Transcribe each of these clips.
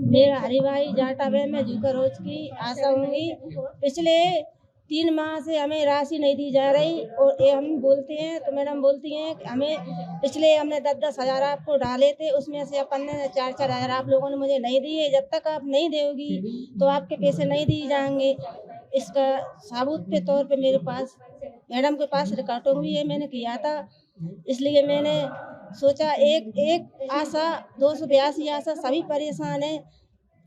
मेरा हरिभाई जाटावे में जूकर रोज की आशा होंगी। पिछले 3 माह से हमें राशि नहीं दी जा रही और ये हम बोलते हैं तो मैडम बोलती हैं कि हमने 10-10 हज़ार आपको डाले थे, उसमें से अपन ने 4-4 हज़ार आप लोगों ने मुझे नहीं दिए। जब तक आप नहीं दोगी तो आपके पैसे नहीं दिए जाएंगे। इसका सबूत के तौर पे मेरे पास मैडम के पास रिकॉर्डिंग भी है, मैंने किया था। इसलिए मैंने सोचा एक आशा 282 आशा सभी परेशान है।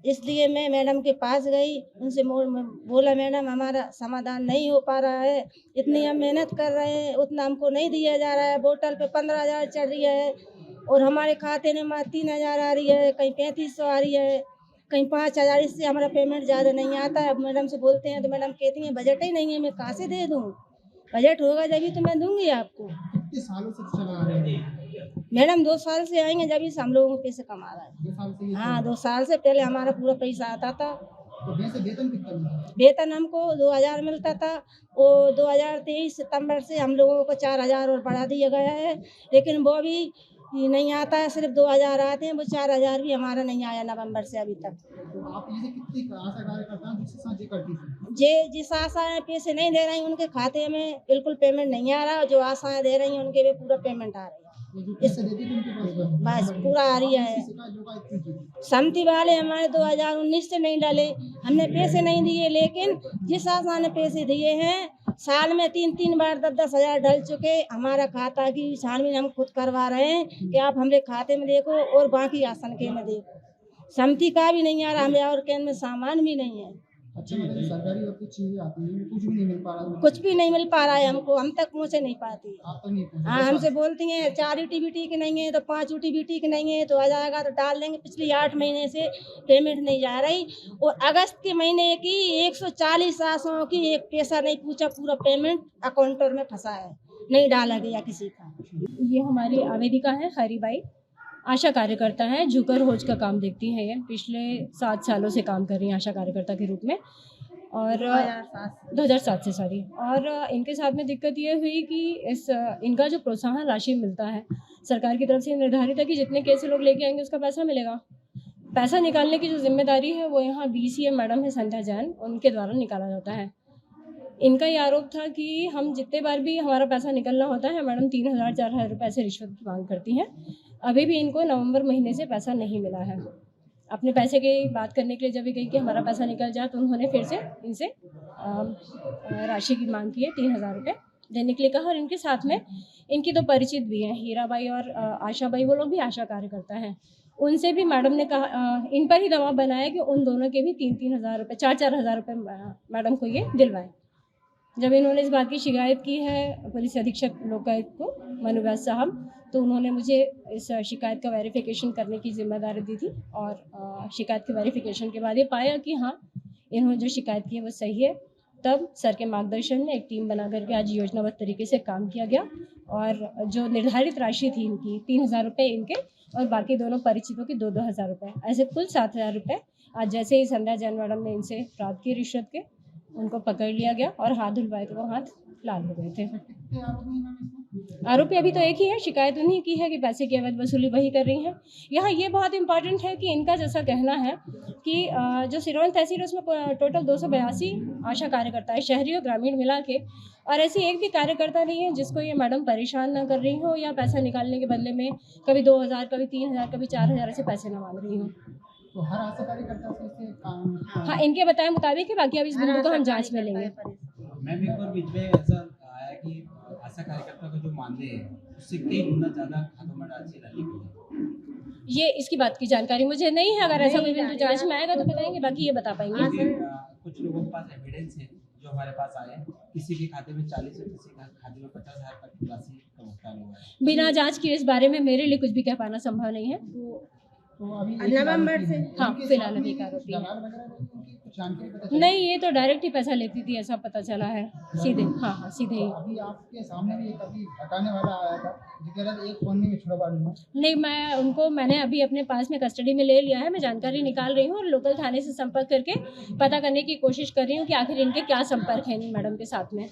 इसलिए मैं मैडम के पास गई, उनसे बोला मैडम हमारा समाधान नहीं हो पा रहा है, इतनी हम मेहनत कर रहे हैं उतना हमको नहीं दिया जा रहा है। बोतल पे 15,000 चढ़ रही है और हमारे खाते में मात्र 3,000 आ रही है, कहीं 3500 आ रही है, कहीं 5,000। इससे हमारा पेमेंट ज़्यादा नहीं आता है। मैडम से बोलते हैं तो मैडम कहती हैं बजट ही नहीं है, मैं कहाँ से दे दूँ, बजट होगा जब ही तो मैं दूंगी आपको। कितने सालों से चला रहे हैं? मैडम 2 साल से आएंगे जब से हम लोगों को पैसे कमा रहा है। 2 साल से ये हाँ, 2 साल से पहले हमारा पूरा पैसा आता था। तो वैसे वेतन कितना मिलता है? वेतन हमको 2,000 मिलता था। वो 2023 सितंबर से हम लोगों को 4,000 और बढ़ा दिया गया है, लेकिन वो भी नहीं आता है, सिर्फ 2,000 आते हैं। वो 4,000 भी हमारा नहीं आया नवंबर से अभी तक। तो आप ये कितनी आशा कार्यकर्ता हैं जिसके साथ ये करती थी? जिस आशाएं पैसे नहीं दे रही उनके खाते में बिल्कुल पेमेंट नहीं आ रहा, जो आशाएं दे रही हैं उनके में पूरा पेमेंट आ रही है। ये जो पैसे देती थी उनके पास बस पूरा आ रही है। शिकायत जो का इतनी की। सम्मति वाले हमारे 2019 से नहीं डाले, हमने पैसे नहीं दिए, लेकिन जिस आशा ने पैसे दिए हैं साल में 3-3 बार 10-10 हज़ार डल चुके। हमारा खाता की छानबीन हम खुद करवा रहे हैं कि आप हमारे खाते में देखो और बाकी आसन के में देखो। सम्मति का भी नहीं आ रहा, हमें और केंद्र में सामान भी नहीं है। अच्छा, मतलब सरकारी और कुछ चीजें आती हैं, कुछ भी नहीं मिल पा रहा है। कुछ भी नहीं मिल पा रहा है हमको, हम तक पहुँचे नहीं पाती। आप तक नहीं पहुंचे। हाँ, हमसे बोलती हैं 4 यूटीबीटी की नहीं है तो 5 यूटीबीटी की नहीं है तो आ जाएगा तो डाल देंगे। पिछली 8 महीने से पेमेंट नहीं जा रही और अगस्त के महीने की 140 आशाओं की एक पैसा नहीं पूछा, पूरा पेमेंट अकाउंटर में फंसा है, नहीं डाला गया किसी का। ये हमारी आवेदिका है हरीबाई, आशा कार्यकर्ता है, झुकर होज का काम देखती हैं। ये पिछले 7 सालों से काम कर रही हैं आशा कार्यकर्ता के रूप में और 2007 से सॉरी। और इनके साथ में दिक्कत ये हुई कि इनका जो प्रोत्साहन राशि मिलता है सरकार की तरफ से निर्धारित है कि जितने केस लोग लेके आएंगे उसका पैसा मिलेगा। पैसा निकालने की जो जिम्मेदारी है वो यहाँ BCM मैडम है संध्या जैन, उनके द्वारा निकाला जाता है। इनका ये आरोप था कि हम जितने बार भी हमारा पैसा निकलना होता है मैडम 3,000-4,000 रुपये से रिश्वत की मांग करती हैं। अभी भी इनको नवंबर महीने से पैसा नहीं मिला है। अपने पैसे की बात करने के लिए जब भी गई कि हमारा पैसा निकल जाए तो उन्होंने फिर से इनसे राशि की मांग की है 3,000 रुपये देने के लिए कहा। और इनके साथ में इनकी 2 परिचित भी हैं, हीराबाई और आशाबाई, वो लोग भी आशा कार्यकर्ता हैं। उनसे भी मैडम ने कहा, इन पर ही दबाव बनाया कि उन दोनों के भी 3-3 हज़ार रुपये 4-4 हज़ार रुपये मैडम को ये दिलवाएं। जब इन्होंने इस बात की शिकायत की है पुलिस अधीक्षक लोकायुक्त को मनु व्यास साहब, तो उन्होंने मुझे इस शिकायत का वेरिफिकेशन करने की जिम्मेदारी दी थी। और शिकायत के वेरिफिकेशन के बाद ये पाया कि हाँ इन्होंने जो शिकायत की है वो सही है। तब सर के मार्गदर्शन में एक टीम बना करके आज योजनाबद्ध तरीके से काम किया गया और जो निर्धारित राशि थी इनकी 3,000 रुपये इनके और बाकी दोनों परिचितों की 2-2 हज़ार रुपये, ऐसे कुल 7,000 रुपये आज जैसे ही संध्या जैन मैडम ने इनसे प्राप्त किए रिश्वत के, उनको पकड़ लिया गया और हाथ धुलवाए तो वो हाथ लाल हो गए थे। आरोपी अभी तो एक ही है, शिकायत उन्हीं की है कि पैसे की अवैध वसूली वही कर रही हैं। यहाँ ये बहुत इंपॉर्टेंट है कि इनका जैसा कहना है कि जो सिरोंज तहसील है उसमें टोटल 282 आशा कार्यकर्ता है, शहरी और ग्रामीण मिला के, और ऐसी एक भी कार्यकर्ता नहीं है जिसको ये मैडम परेशान ना कर रही हो या पैसा निकालने के बदले में कभी 2,000 कभी 3,000 कभी 4,000 ऐसे पैसे ना मांग रही हो। तो हर आशा कार्यकर्ता से काम। हाँ, इनके बताए मुताबिक है, बाकी अब इस बिंदु को हम जांच में लेंगे। मैम, एक बार बीच में ऐसा आया कि आशा कार्यकर्ता का जो मानदेय है उससे कई गुना ज़्यादा खातों में राशि डाली गई। ये इसकी बात की जानकारी मुझे नहीं है, अगर ऐसा कोई बिंदु जांच में आएगा तो बताएंगे, बाकी ये बता पाएंगे। कुछ लोगों के पास एविडेंस है जो हमारे पास आए हैं, किसी के खाते में 40 और किसी के खाते में 50,000 तक की राशि का भुगतान हुआ है। बिना जांच के इस बारे में मेरे लिए कुछ भी कह पाना संभव नहीं है। तो अभी नवंबर से हाँ, फिलहाल अभी एक आरोपी है। नहीं, ये तो डायरेक्ट ही पैसा लेती थी ऐसा पता चला है, सीधे। हाँ, सीधे ही। अभी आपके सामने भी एक अभी हटाने वाला आया था जो कह रहा था एक फोन में छुड़वा लूंगा। नहीं, मैंने अभी अपने पास में कस्टडी में ले लिया है, मैं जानकारी निकाल रही हूँ और लोकल थाने से संपर्क करके पता करने की कोशिश कर रही हूँ कि आखिर इनके क्या संपर्क है इन मैडम के साथ में।